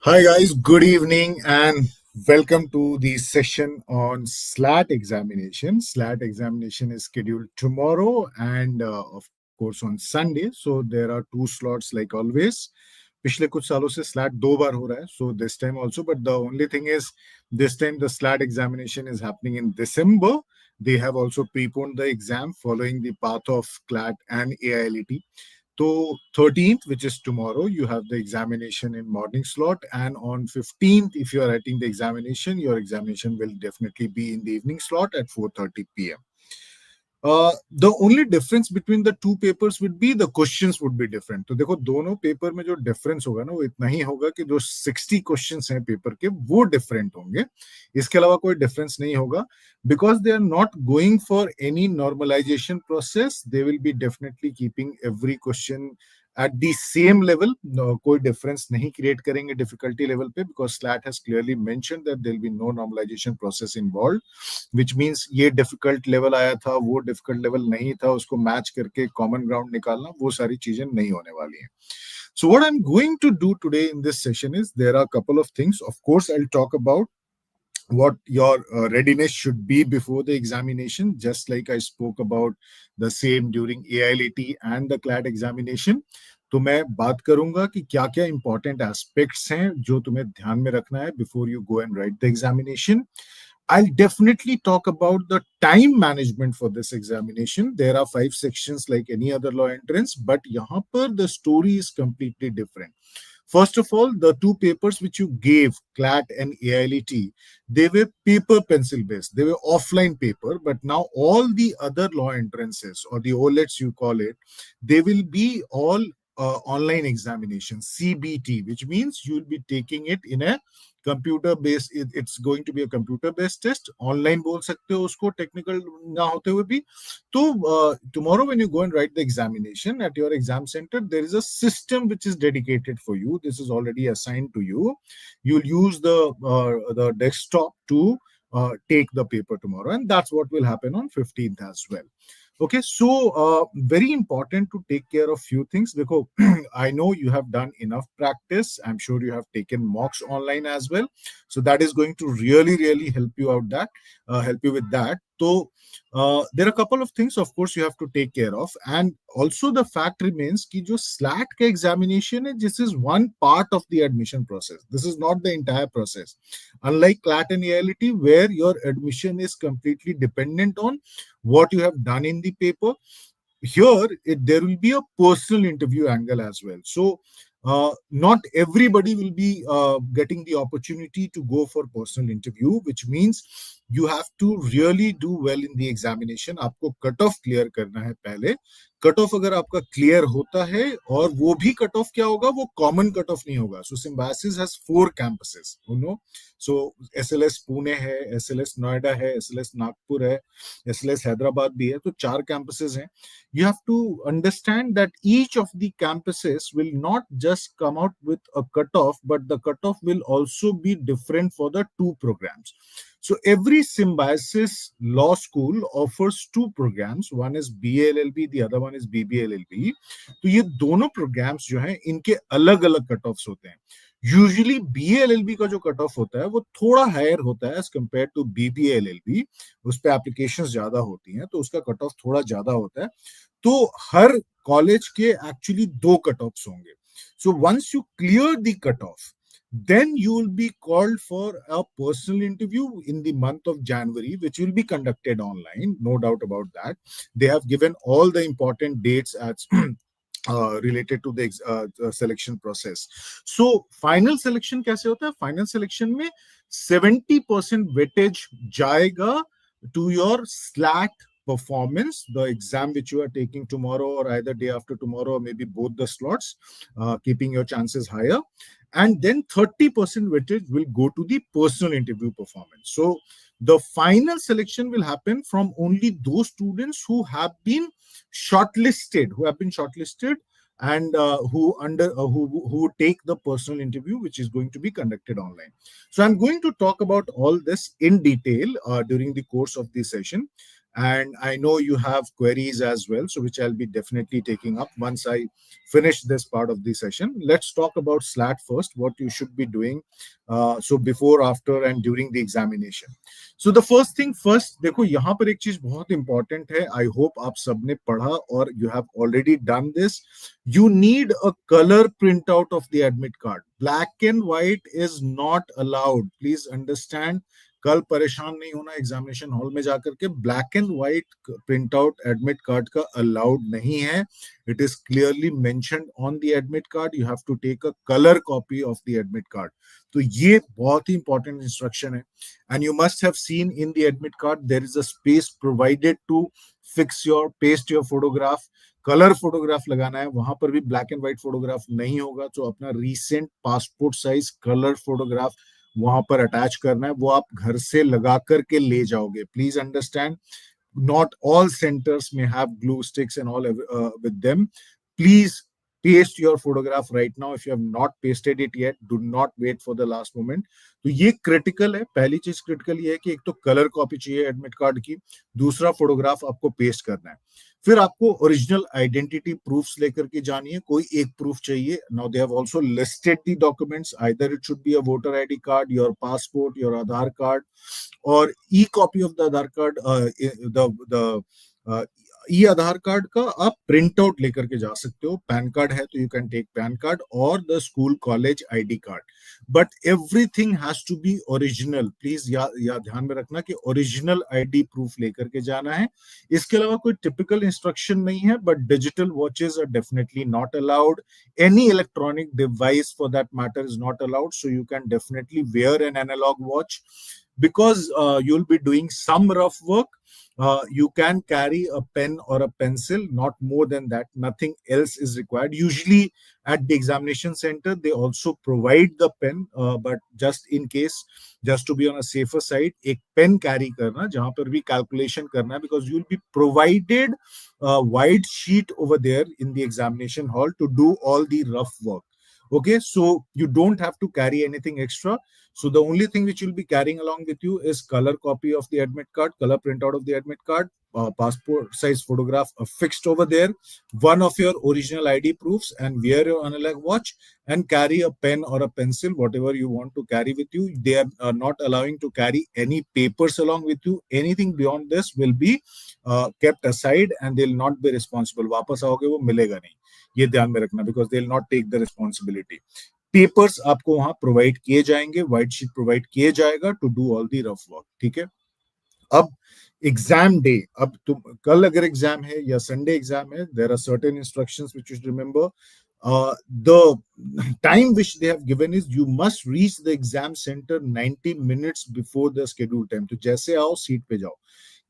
Hi guys, good evening and welcome to the session on SLAT examination. SLAT examination is scheduled tomorrow and of course on Sunday. So there are two slots like always. पिछले कुछ सालों से slate दो बार हो रहा है so this time also, but the only thing is this time the SLAT examination is happening in December. They have also preponed the exam following the path of CLAT and AILET. So 13th, which is tomorrow, you have the examination in morning slot, and on 15th, if you are writing the examination, your examination will definitely be in the evening slot at 4:30 p.m. The only difference between the two papers would be the questions would be different. तो देखो दोनों paper में जो difference होगा ना वो इतना ही होगा कि जो 60 क्वेश्चंस हैं पेपर के वो डिफरेंट होंगे. इसके अलावा कोई डिफरेंस नहीं होगा because they are not going for any normalization process. They will be definitely keeping every question at the same level. कोई डिफरेंस नहीं क्रिएट करेंगे डिफिकल्टी लेवल पे because SLAT has clearly mentioned that there will be no normalization process involved, which means ये difficult level आया था वो difficult level नहीं था उसको मैच करके कॉमन ग्राउंड निकालना वो सारी चीजें नहीं होने वाली हैं. So what I'm going to do today in this session is there are a couple of things. Of course, I'll talk about what your readiness should be before the examination, just like I spoke about the same during AILET and the CLAT examination. तो मैं बात करूंगा कि क्या क्या important aspects हैं जो तुम्हें ध्यान में रखना है before you go and right the examination. I'll definitely talk about the time management for this examination. There are 5 sections like any other law entrance, but yahan par the story is completely different. First of all, the two papers which you gave, CLAT and AILET, they were paper pencil based. They were offline paper, but now all the other law entrances or the OLETs you call it, they will be all online examination, CBT, which means you'll be taking it in a computer based. It's going to be a computer based test. Online बोल सकते हो उसको technical ना होते हुए भी. तो tomorrow when you go and write the examination at your exam center, there is a system which is dedicated for you. This is already assigned to you. You'll use the desktop to take the paper tomorrow, and that's what will happen on 15th as well. Okay, so very important to take care of few things. Because I know you have done enough practice. I'm sure you have taken mocks online as well. So that is going to really help you out help you with that. So there are a couple of things, of course, you have to take care of. And also the fact remains कि जो SLAT का examination है, this is one part of the admission process. This is not the entire process. Unlike CLAT and AILET, where your admission is completely dependent on what you have done in the paper, here there will be a personal interview angle as well. So not everybody will be getting the opportunity to go for personal interview, which means you have to really do well in the examination. आपको cut off clear करना है पहले. Cut off अगर आपका clear होता है और वो भी कट ऑफ क्या होगा, वो कॉमन कट ऑफ नहीं होगा. So Symbiosis has 4 campuses, you know. So SLS Pune है, SLS नोएडा है, SLS नागपुर है, SLS हैदराबाद भी है. तो 4 campuses हैं. You have to understand that each of the campuses will not just come out with a cutoff, but the cutoff will also be different for the 2 programs. So every symbiosis law school offers 2 programs. One is BALLB, the other one is BBLLB. तो ये दोनों programs जो हैं इनके अलग-अलग cutoffs होते हैं. Usually BALLB का जो कट ऑफ होता है वो थोड़ा हायर होता है एज कंपेयर टू BBLLB. उस पे एप्लीकेशंस ज्यादा होती हैं तो उसका कट ऑफ थोड़ा ज्यादा होता है. तो हर कॉलेज के एक्चुअली 2 कट ऑफ्स होंगे. So once you clear the cut off, then you will be called for a personal interview in the month of January, which will be conducted online, no doubt about that. They have given all the important dates as related to the selection process. So final selection कैसे होता है? Final selection में 70% weightage जाएगा to your SLAT performance, the exam which you are taking tomorrow or either day after tomorrow, or maybe both the slots, keeping your chances higher. And then 30% weightage will go to the personal interview performance. So the final selection will happen from only those students who have been shortlisted, and who take the personal interview, which is going to be conducted online. So I'm going to talk about all this in detail during the course of this session. and I know you have queries as well, so which I'll be definitely taking up once I finish this part of the session. Let's talk about SLAT first, what you should be doing. So before, after, and during the examination. So the first thing first, देखो यहाँ पर एक चीज बहुत important है. I hope आप सबने पढ़ा और you have already done this. You need a color printout of the admit card. Black and white is not allowed. Please understand. कल परेशान नहीं होना एग्जामिनेशन हॉल में जाकर के. Black and white print out admit card का allowed नहीं है. It is clearly mentioned on the admit card. You have to take a colour copy of the admit card. तो ये बहुत ही इंपॉर्टेंट इंस्ट्रक्शन है. And you must have seen in the admit card there is a space provided to fix your paste your photograph. Colour photograph लगाना है, वहां पर भी ब्लैक एंड व्हाइट फोटोग्राफ नहीं होगा. तो अपना recent passport size colour photograph वहां पर अटैच करना है. वो आप घर से लगा करके ले जाओगे. Please understand, not all centers may have glue sticks and all with them. Please paste your photograph right now. If you have not pasted it yet, do not wait for the last moment. तो ये critical है. पहली चीज critical ये है कि एक तो कलर कॉपी चाहिए एडमिट कार्ड की, दूसरा फोटोग्राफ आपको पेस्ट करना है. फिर आपको ओरिजिनल आइडेंटिटी प्रूफ्स लेकर के जानी है. कोई एक प्रूफ चाहिए. Now they have also listed the documents. Either it should be a voter ID card, your passport, your Aadhaar card, और e copy of the Aadhaar card. The e Aadhaar card का आप प्रिंट आउट लेकर के जा सकते हो. पैन कार्ड है तो you can take PAN card और the school college ID card. But everything has to be original. Please या ध्यान में रखना कि ओरिजिनल आईडी प्रूफ लेकर के जाना है. इसके अलावा कोई टिपिकल इंस्ट्रक्शन नहीं है. But digital watches are definitely not allowed. Any electronic device for that matter is not allowed. So you can definitely wear an analogue watch. Because you'll be doing some rough work, you can carry a pen or a pencil, not more than that. Nothing else is required. Usually at the examination center they also provide the pen, but just in case, just to be on a safer side, एक pen carry करना जहां पर भी calculation करना है, because you'll be provided a white sheet over there in the examination hall to do all the rough work. Okay, so you don't have to carry anything extra. So the only thing which you'll be carrying along with you is color copy of the admit card, color printout of the admit card, passport size photograph affixed over there, one of your original ID proofs, and wear your analog watch, and carry a pen or a pencil, whatever you want to carry with you. They are not allowing to carry any papers along with you. Anything beyond this will be kept aside, and they'll not be responsible. वापस आओगे वो मिलेगा नहीं, ये ध्यान में रखना, because they'll not take the responsibility. Papers आपको वहां प्रोवाइड किए जाएंगे, व्हाइट शीट प्रोवाइड किए जाएगा to do all the rough work. ठीक है. अब एग्जाम डे, अब तुम कल अगर एग्जाम है या संडे एग्जाम है, there are certain instructions which you should remember. The time which they have given is you must reach the exam center 90 minutes before the scheduled time. तो जैसे आओ सीट पे जाओ.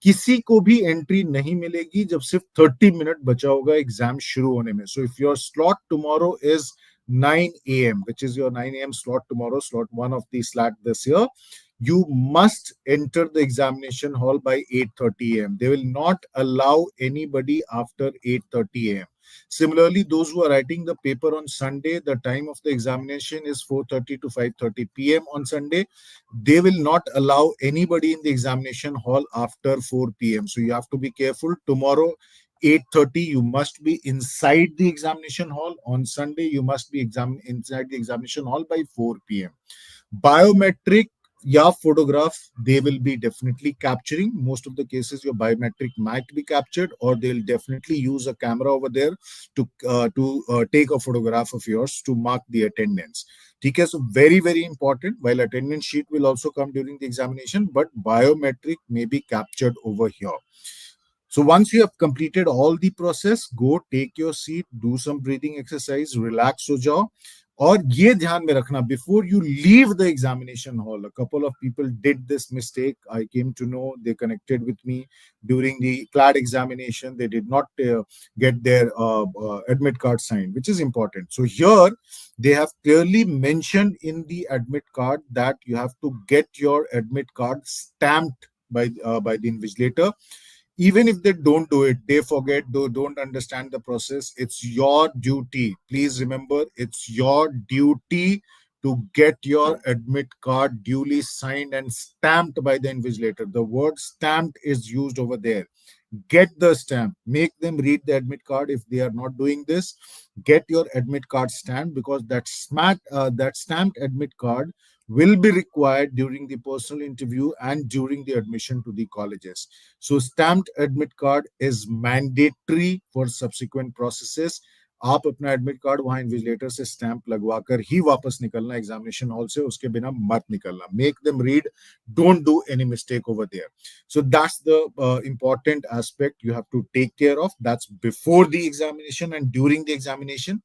किसी को भी एंट्री नहीं मिलेगी जब सिर्फ 30 मिनट बचा होगा एग्जाम शुरू होने में. So if your slot tomorrow is 9 a.m., which is your 9 a.m. slot tomorrow, slot 1 of the SLAT this year, you must enter the examination hall by 8:30 a.m. They will not allow anybody after 8:30 a.m. Similarly, those who are writing the paper on Sunday, the time of the examination is 4:30 to 5:30 p.m. on Sunday. They will not allow anybody in the examination hall after 4 p.m. So you have to be careful. Tomorrow 8:30 you must be inside the examination hall. On Sunday you must be inside the examination hall by 4 p.m. Biometric या photograph, they will be definitely capturing. Most of the cases your biometric might be captured, or they'll definitely use a camera over there to take a photograph of yours to mark the attendance. ठीक है. So very very important. While attendance sheet will also come during the examination, but biometric may be captured over here. So once you have completed all the process, go take your seat, do some breathing exercise, relax हो जाओ. और ये ध्यान में रखना, before you leave the examination hall, a couple of people did this mistake. I came to know, they connected with me during the CLAD examination. They did not get their admit card signed, which is important. So here they have clearly mentioned in the admit card that you have to get your admit card stamped by the invigilator. Even if they don't do it, they forget, they don't understand the process, it's your duty. Please remember, it's your duty to get your admit card duly signed and stamped by the invigilator. The word stamped is used over there. Get the stamp, make them read the admit card. If they are not doing this, get your admit card stamped, because that stamped admit card will be required during the personal interview and during the admission to the colleges. So stamped admit card is mandatory for subsequent processes. आप अपना admit card वहां invigilator से stamp लगवा कर ही वापस निकलना examination hall से, उसके बिना मत निकलना. Make them read, don't do any mistake over there. So that's the important aspect you have to take care of. That's before the examination and during the examination.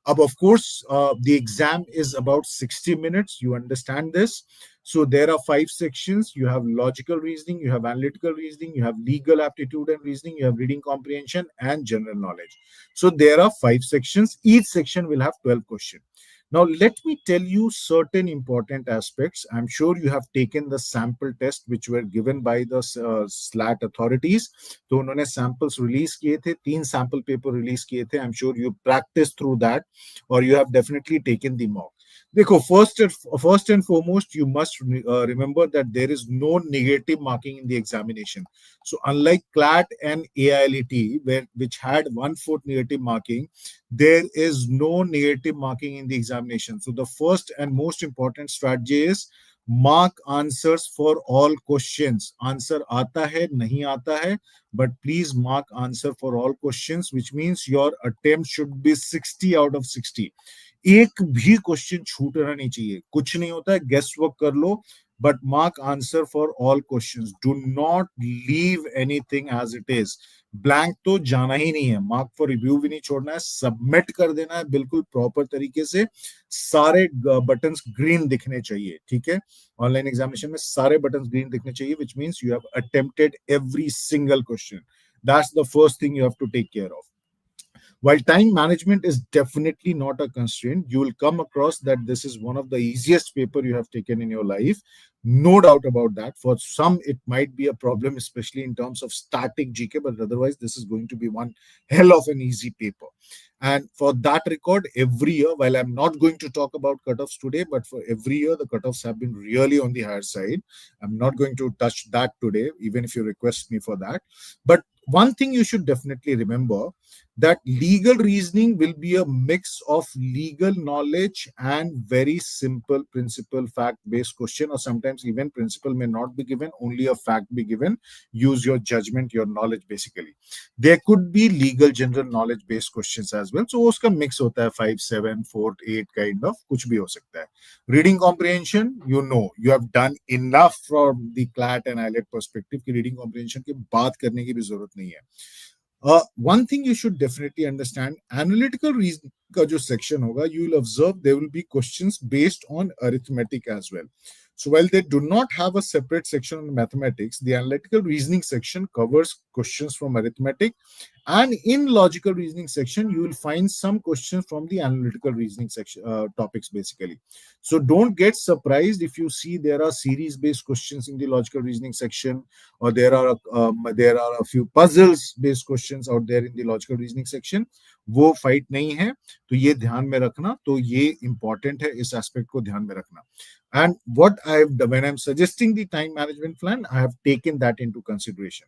Of course, the exam is about 60 minutes. You understand this. So there are 5 sections. You have logical reasoning, you have analytical reasoning, you have legal aptitude and reasoning, you have reading comprehension and general knowledge. So there are 5 sections. Each section will have 12 questions. Now, let me tell you certain important aspects. I'm sure you have taken the sample test which were given by the SLAT authorities. तो उन्होंने samples release किए थे, 3 sample paper release किए थे. I'm sure you practiced through that, or you have definitely taken the mock. देखो, first and foremost, you must remember that there is no negative marking in the examination. So unlike CLAT and AILET, which had 1/4 negative marking, there is no negative marking in the examination. So the first and most important strategy is mark answers for all questions. Answer आता है, नहीं आता है, but please mark answer for all questions, which means your attempt should be 60 out of 60. एक भी question छूटना नहीं चाहिए. कुछ नहीं होता है, गेस वर्क कर लो, but mark answer for all questions. Do not leave anything as it is. Blank तो जाना ही नहीं है. मार्क फॉर रिव्यू भी नहीं छोड़ना है. सबमिट कर देना है बिल्कुल प्रॉपर तरीके से. सारे बटन्स ग्रीन दिखने चाहिए. ठीक है, ऑनलाइन एग्जामिनेशन में सारे बटन्स ग्रीन दिखने चाहिए, which means you have attempted every single question. That's the first thing you have to take care of. While time management is definitely not a constraint, you will come across that this is one of the easiest paper you have taken in your life. No doubt about that. For some, it might be a problem, especially in terms of static GK, but otherwise, this is going to be one hell of an easy paper. And for that record, every year, while I'm not going to talk about cutoffs today, but for every year, the cutoffs have been really on the higher side. I'm not going to touch that today, even if you request me for that. But one thing you should definitely remember, that legal reasoning will be a mix of legal knowledge and very simple principle fact-based question, or sometimes even principle may not be given, only a fact be given. Use your judgment, your knowledge basically. There could be legal general knowledge based questions as well. So uska mix hota hai, 5, 7, 4, 8 kind of, kuch bhi ho sakta hai. Reading comprehension, you have done enough from the CLAT and IELTS perspective ki reading comprehension ki baat karne ki bhi zarurat nahi hai. One thing you should definitely understand, analytical reasoning ka jo section hoga, you will observe there will be questions based on arithmetic as well. So while they do not have a separate section on mathematics, the analytical reasoning section covers questions from arithmetic, and in logical reasoning section, you will find some questions from the analytical reasoning section topics basically. So don't get surprised if you see there are series-based questions in the logical reasoning section, or there are a few puzzles-based questions out there in the logical reasoning section. वो fight नहीं है, तो ये ध्यान में रखना. तो ये इंपॉर्टेंट है, इस एस्पेक्ट को ध्यान में रखना. And what I've done when I'm suggesting the time management plan, I have taken that into consideration.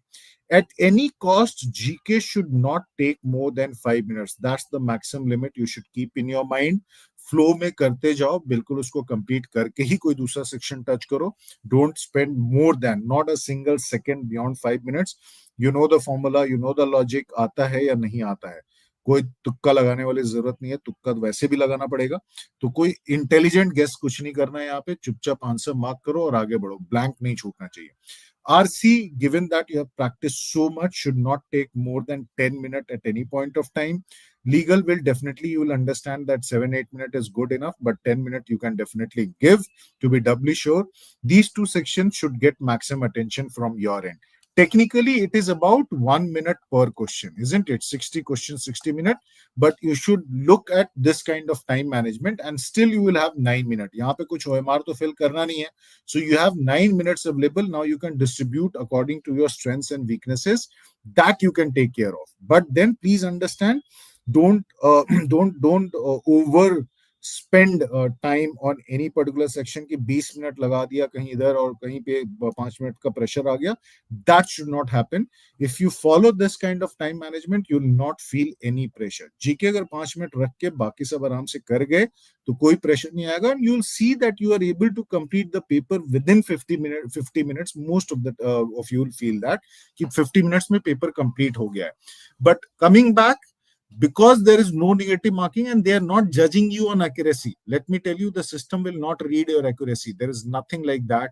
At any cost, GK should not take more than 5 minutes. That's the maximum limit you should keep in your mind. Flow में करते जाओ, बिल्कुल उसको complete करके ही कोई दूसरा section touch करो. Don't spend more than, not a single second beyond 5 minutes. You know the formula, you know the logic, आता है या नहीं आता है. कोई तुक्का लगाने वाली जरूरत नहीं है. तुक्का वैसे भी लगाना पड़ेगा. तो कोई इंटेलिजेंट गेस कुछ नहीं करना है यहाँ पे. चुपचाप आंसर मार्क करो और आगे बढ़ो. ब्लैंक नहीं छूटना चाहिए. RC, given that you have practiced so much, should not take more than 10 minutes at any point of time. Legal will definitely, you will understand that 7-8 minutes is good enough, but 10 minutes you can definitely give to be doubly sure. These two sections should get maximum attention from your end. Technically, it is about 1 minute per question, isn't it? 60 questions, 60 minutes. But you should look at this kind of time management, and still you will have 9 minutes. यहाँ पे कुछ OMR तो fill करना नहीं है. So you have 9 minutes available. Now you can distribute according to your strengths and weaknesses. That you can take care of. But then please understand, don't over spend time on any particular section ki 20 minute laga diya kahin idhar aur kahin pe 5 minute ka pressure aa gaya. That should not happen. If you follow this kind of time management, you will not feel any pressure. GK agar 5 minute rakh ke baki sab aaram se kar gaye to koi pressure nahi aayega, and you will see that you are able to complete the paper within 50 minutes. Most of you will feel that ki 50 minutes mein paper complete ho gaya hai. But coming back, because there is no negative marking and they are not judging you on accuracy, let me tell you, the system will not read your accuracy. There is nothing like that.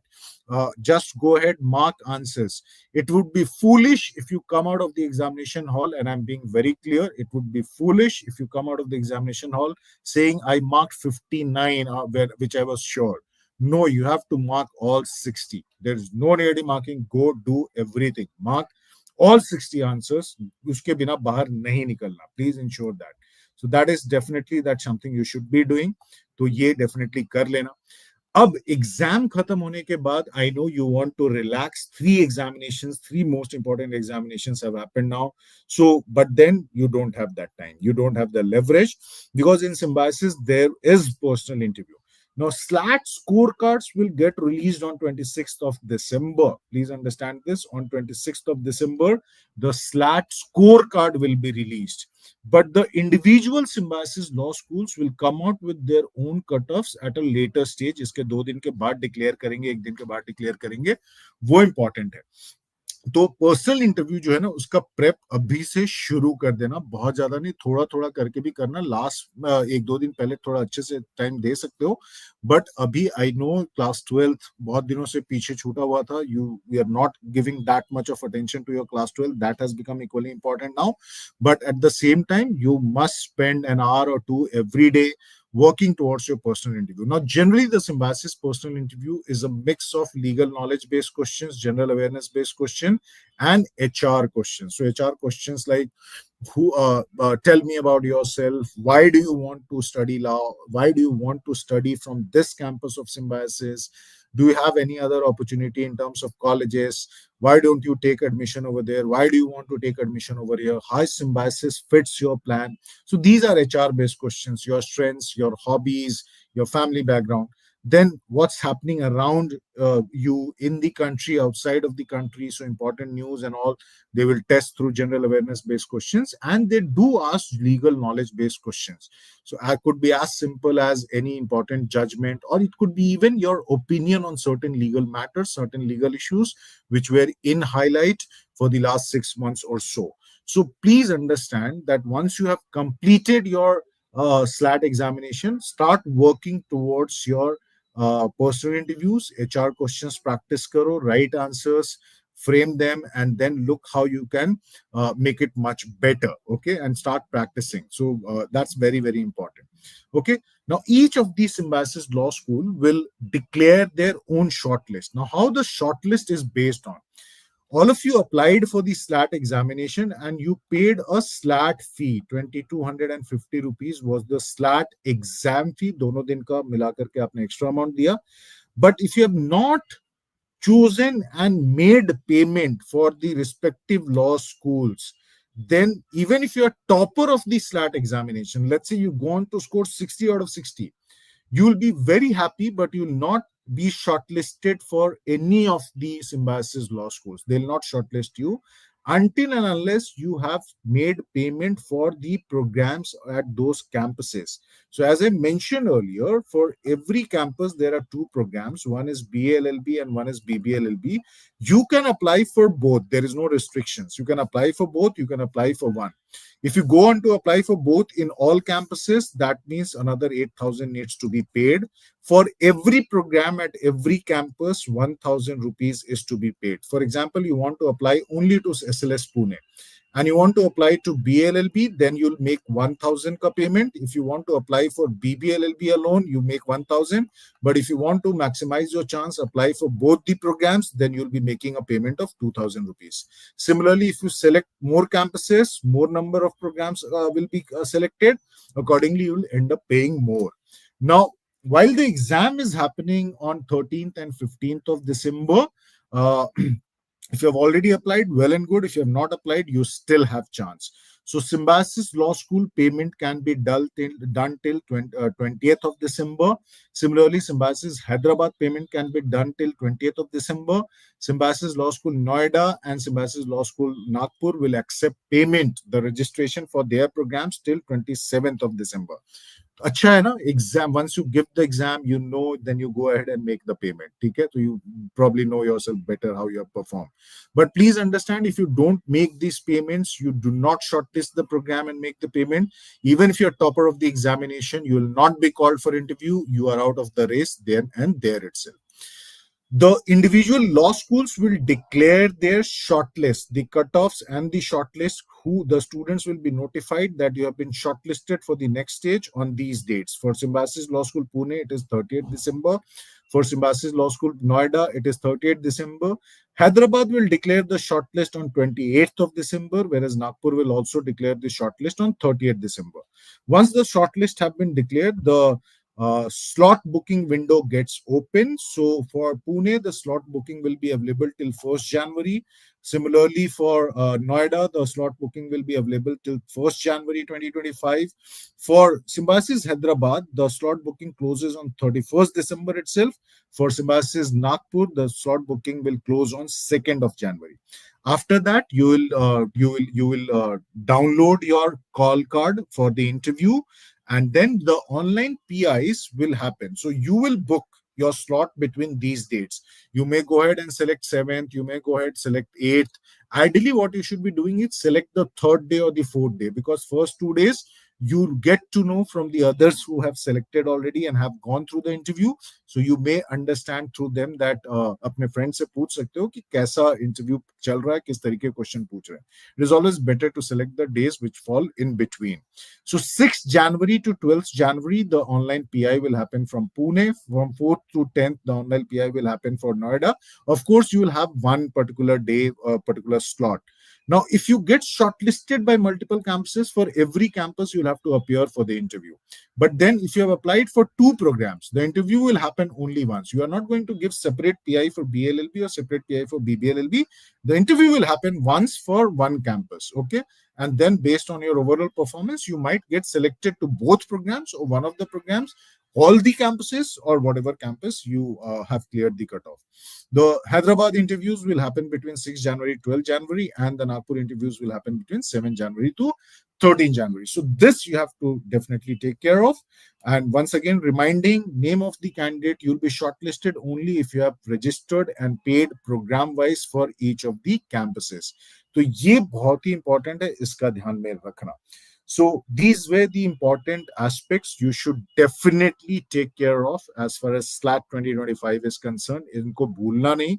Just go ahead, mark answers. It would be foolish if you come out of the examination hall, and I'm being very clear, it would be foolish if you come out of the examination hall saying I marked 59, which I was sure. No, you have to mark all 60. There is no negative marking. Go do everything, mark all 60 answers. Uske bina bahar nahi nikalna. Please ensure that. So that is definitely, that's something you should be doing. तो ये definitely कर लेना. अब exam खत्म होने के बाद, I know you want to relax. Three most important examinations have happened now. So, but then you don't have that time. You don't have the leverage, because in Symbiosis there is personal interview. Now, SLAT scorecards will get released on 26th of December. Please understand this. On 26th of December, the SLAT scorecard will be released. But the individual Symbiosis law schools will come out with their own cutoffs at a later stage. इसके 2 दिन के बाद declare करेंगे, 1 दिन के बाद declare करेंगे, वो इंपॉर्टेंट है. तो पर्सनल इंटरव्यू जो है ना, उसका प्रेप अभी से शुरू कर देना. बहुत ज्यादा नहीं, थोड़ा थोड़ा करके भी करना. लास्ट 1-2 दिन पहले थोड़ा अच्छे से टाइम दे सकते हो, बट अभी आई नो क्लास 12th बहुत दिनों से पीछे छूटा हुआ था. We are not giving that much of attention to your class 12. That has become equally important now, but at the same time you must spend an hour or two every day working towards your personal interview. Now, generally, the Symbiosis personal interview is a mix of legal knowledge-based questions, general awareness-based question, and HR questions. So, HR questions like, tell me about yourself. Why do you want to study law? Why do you want to study from this campus of Symbiosis? Do you have any other opportunity in terms of colleges? Why don't you take admission over there? Why do you want to take admission over here? How Symbiosis fits your plan? So these are HR based questions. Your strengths, your hobbies, your family background. Then what's happening around you in the country, outside of the country. So important news and all, they will test through general awareness based questions, and they do ask legal knowledge based questions. So it could be as simple as any important judgment, or it could be even your opinion on certain legal matters, certain legal issues which were in highlight for the last 6 months or so. So please understand that once you have completed your SLAT examination, start working towards your personal interviews. HR questions practice karo, write answers, frame them, and then look how you can make it much better. Okay, and start practicing. So that's very, very important. Okay, now each of these Symbiosis Law School will declare their own shortlist. Now, how the shortlist is based on, all of you applied for the SLAT examination and you paid a SLAT fee. 2250 rupees was the SLAT exam fee. दोनों दिन का मिला करके आपने extra amount दिया. But if you have not chosen and made payment for the respective law schools, then even if you're topper of the SLAT examination, let's say you go on to score 60 out of 60, you will be very happy, but you will not be shortlisted for any of the Symbiosis law schools. They will not shortlist you until and unless you have made payment for the programs at those campuses. So as I mentioned earlier, for every campus, there are 2 programs. One is BLLB and one is BBLLB. You can apply for both. There is no restrictions. You can apply for both. You can apply for one. If you go on to apply for both in all campuses, that means another 8,000 needs to be paid. For every program at every campus, 1,000 rupees is to be paid. For example, you want to apply only to SLS Pune and you want to apply to BLLB, then you'll make 1,000 ka payment. If you want to apply for BBLLB alone, you make 1,000. But if you want to maximize your chance, apply for both the programs, then you'll be making a payment of 2,000 rupees. Similarly, if you select more campuses, more number of programs will be selected. Accordingly, you'll end up paying more. Now, while the exam is happening on 13th and 15th of December, if you have already applied, well and good. If you have not applied, you still have chance. So Symbiosis Law School payment can be done till 20th of December. Similarly, Symbiosis Hyderabad payment can be done till 20th of December. Symbiosis Law School Noida and Symbiosis Law School Nagpur will accept payment, the registration for their programs till 27th of December. अच्छा है ना exam once you give the exam you know then you go ahead and make the payment ठीक है तो you probably know yourself better how you have performed but please understand if you don't make these payments you do not shortlist the program and make the payment even if you're topper of the examination you will not be called for interview you are out of the race then and there itself. The individual law schools will declare their shortlist, the cutoffs and the shortlist. Who the students will be notified that you have been shortlisted for the next stage on these dates. For Symbiosis Law School Pune, it is 30th December. For Symbiosis Law School Noida, it is 30th December. Hyderabad will declare the shortlist on 28th of December, whereas Nagpur will also declare the shortlist on 30th December. Once the shortlist have been declared, the slot booking window gets open. So for Pune, the slot booking will be available till 1st January. Similarly, for Noida, the slot booking will be available till 1st January 2025. For Symbiosis Hyderabad, the slot booking closes on 31st December itself. For Symbiosis Nagpur, the slot booking will close on 2nd of January. After that, you will download your call card for the interview and then the online PIs will happen. So you will book your slot between these dates. You may go ahead and select 7th, you may go ahead select 8th. Ideally, what you should be doing is select the 3rd day or the 4th day because first 2 days you get to know from the others who have selected already and have gone through the interview. So you may understand through them that अपने friend से पूछ सकते हो कि कैसा interview चल रहा है, किस तरीके question पूछ रहे हैं. It is always better to select the days which fall in between. So 6th January to 12th January, the online PI will happen from Pune. From 4th to 10th, the online PI will happen for Noida. Of course, you will have one particular day, a particular slot. Now, if you get shortlisted by multiple campuses, for every campus, you'll have to appear for the interview. But then, if you have applied for 2 programs, the interview will happen only once. You are not going to give separate PI for BLLB or separate PI for BBLLB. The interview will happen once for one campus. Okay. And then based on your overall performance, you might get selected to both programs or one of the programs, all the campuses or whatever campus you have cleared the cutoff. The Hyderabad interviews will happen between 6 January, 12 January, and the Nagpur interviews will happen between 7 January to 13 January. So this you have to definitely take care of. And once again, reminding name of the candidate, you'll be shortlisted only if you have registered and paid program wise for each of the campuses. तो ये बहुत ही important है इसका ध्यान में रखना. So these were the important aspects you should definitely take care of as far as SLAT 2025 is concerned. इनको भूलना नहीं.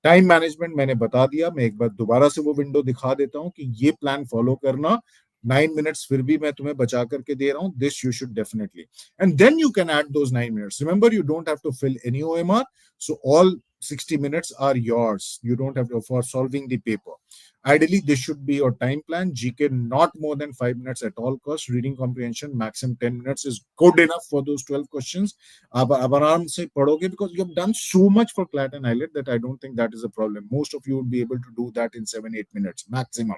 टाइम मैनेजमेंट मैंने बता दिया. मैं एक बार दोबारा से वो विंडो दिखा देता हूं कि ये प्लान फॉलो करना. 9 minutes फिर भी मैं तुम्हें बचा करके दे रहा हूं. This you should definitely. And then you can add those 9 minutes. Remember, you don't have to fill any OMR. So all 60 minutes are yours. You don't have to for solving the paper. Ideally, this should be your time plan. GK not more than 5 minutes at all costs. Reading comprehension maximum 10 minutes is good enough for those 12 questions. आप आराम से पढ़ोगे because you have done so much for CLAT and IELTS that I don't think that is a problem. Most of you would be able to do that in 7-8 minutes maximum.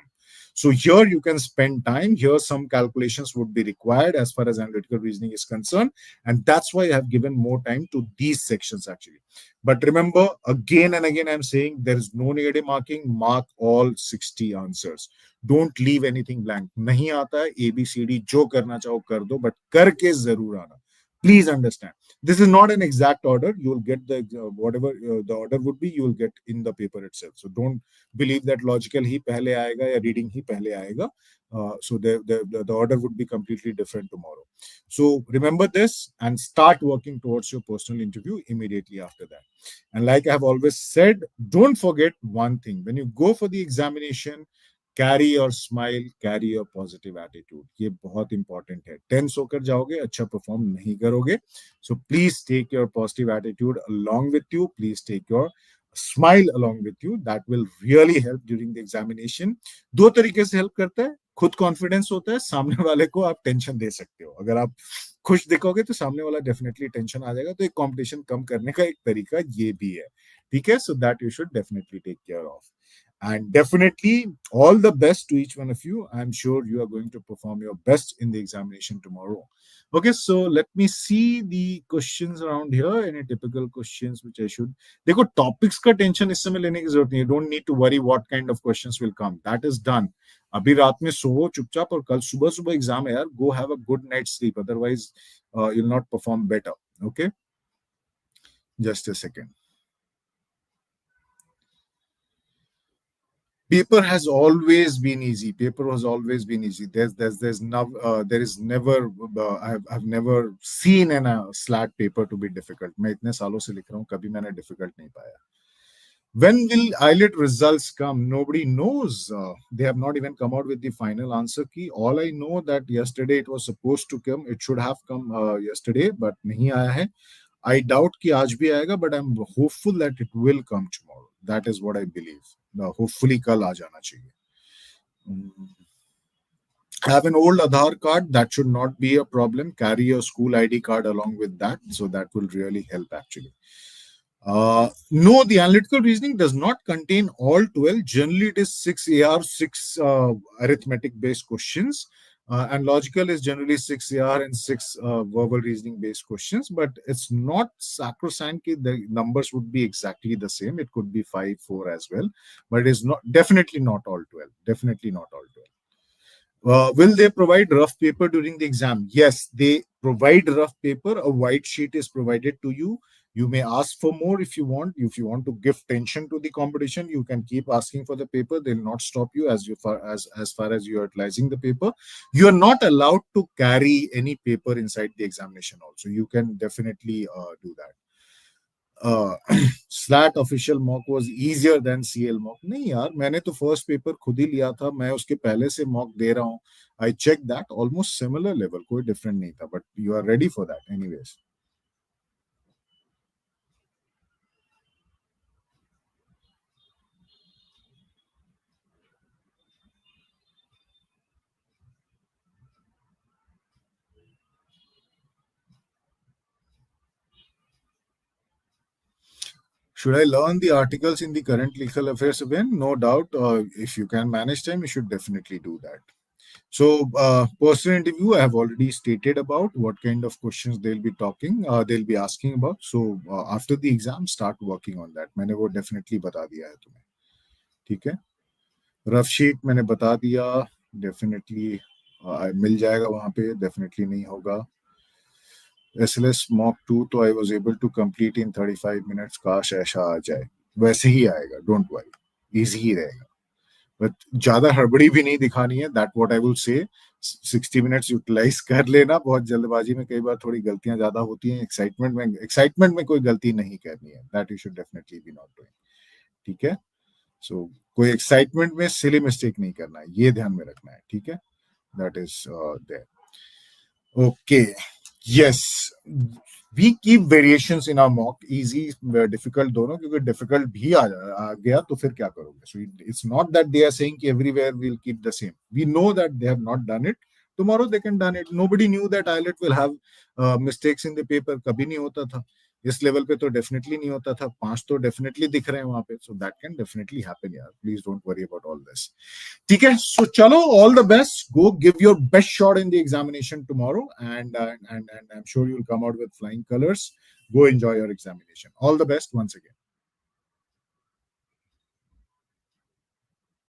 So here you can spend time. Here some calculations would be required as far as analytical reasoning is concerned. And that's why I have given more time to these sections actually. But remember, again and again, I'm saying there is no negative marking. Mark all 60 answers. Don't leave anything blank. नहीं आता है ABCD जो करना चाहो कर दो, but करके जरूर आना. Please understand. This is not an exact order. You will get the whatever the order would be. You will get in the paper itself. So don't believe that logical ही पहले आएगा या reading ही पहले आएगा. So the order would be completely different tomorrow. So remember this and start working towards your personal interview immediately after that. And like I have always said, don't forget one thing. When you go for the examination, carry your smile, carry your positive attitude. ये बहुत important है. Tense होकर जाओगे, अच्छा perform नहीं करोगे. So please take your positive attitude along with you. Please take your smile along with you. That will really help during the examination. दो तरीके से help करता है. खुद कॉन्फिडेंस होता है, सामने वाले को आप टेंशन दे सकते हो. अगर आप खुश दिखोगे तो सामने वाला डेफिनेटली टेंशन आ जाएगा. तो एक कंपटीशन कम करने का एक तरीका ये भी है. ठीक है. So that you should definitely take care of. And definitely all the best to each one of you. I'm sure you are going to perform your best in the examination tomorrow. Okay, so let me see the questions around here. Any typical questions which I should. देखो topics का tension इस समय लेने की जरूरत नहीं है. Don't need to worry what kind of questions will come. That is done. अभी रात में सो चुपचाप और कल सुबह सुबह एग्जाम है यार. Go have a good night's sleep. Otherwise, you'll not perform better. Okay. Just a second. Paper has always been easy. Paper has always been easy. There's no, there is never, I've never seen in a SLAT paper to be difficult. मैं इतने सालों से लिख रहा हूँ, कभी मैंने difficult नहीं पाया. When will IELTS results come? Nobody knows. They have not even come out with the final answer key. All I know that yesterday it was supposed to come. It should have come yesterday, but नहीं आया है. I doubt कि आज भी आएगा, but I'm hopeful that it will come tomorrow. That is what I believe. Hopefully कल आ जाना चाहिए. Have an old Aadhaar card. That should not be a problem. Carry your school ID card along with that. So that will really help actually. No, the analytical reasoning does not contain all 12. Generally, it is 6 AR, 6 arithmetic based questions. And logical is generally 6 AR and 6 verbal reasoning based questions. But it's not sacrosanct. The numbers would be exactly the same. It could be 5, 4 as well. But it is not definitely not all 12. Definitely not all 12. Will they provide rough paper during the exam? Yes, they provide rough paper. A white sheet is provided to you. You may ask for more if you want. If you want to give tension to the competition, you can keep asking for the paper. They'll not stop you as far as you are utilizing the paper. You are not allowed to carry any paper inside the examination also. You can definitely do that. SLAT official mock was easier than CL mock. नहीं यार, मैंने तो first paper खुद ही लिया था. मैं उसके पहले से मॉक दे रहा हूँ. I check that, almost similar level, कोई डिफरेंट नहीं था. But you are ready for that anyways. Should I learn the articles in the current legal affairs event? No doubt. If you can manage time, you should definitely do that. So, personal interview, I have already stated about what kind of questions they'll be asking about. So, after the exam, start working on that. मैंने वो definitely बता दिया है तुम्हें. ठीक है. Rough sheet मैंने बता दिया. Definitely मिल जाएगा वहाँ पे. Definitely नहीं होगा. SLS Mock 2 तो I was able to complete in 35 minutes. काश ऐसा आ जाए. वैसे ही आएगा. Don't worry. Easy ही रहेगा. बट ज्यादा हड़बड़ी भी नहीं दिखानी है. That what I will say. 60 minutes utilise कर लेना. बहुत जल्दबाजी में कई बार थोड़ी गलतियां ज्यादा होती हैं. एक्साइटमेंट में कोई गलती नहीं करनी है. That you should definitely be not doing. ठीक है. सो कोई एक्साइटमेंट में सिली मिस्टेक नहीं करना है. ये ध्यान में रखना है. ठीक है. That is there. Okay. Yes, we keep variations in our mock. Easy, difficult दोनों. क्योंकि difficult भी आ गया तो फिर क्या करोगे? So it's not that they are saying कि everywhere we'll keep the same. We know that they have not done it. Tomorrow they can done it. Nobody knew that IELTS will have mistakes in the paper. कभी नहीं होता था. इस level पे तो definitely नहीं होता था. 5 तो डेफिनेटली दिख रहे हैं वहां पे. So that can definitely happen यार. Please don't worry about all this. ठीक है. सो चलो, all the best. Go give your best shot in the examination tomorrow and I am sure you will come out with flying colours. Go enjoy your examination. All the best once again.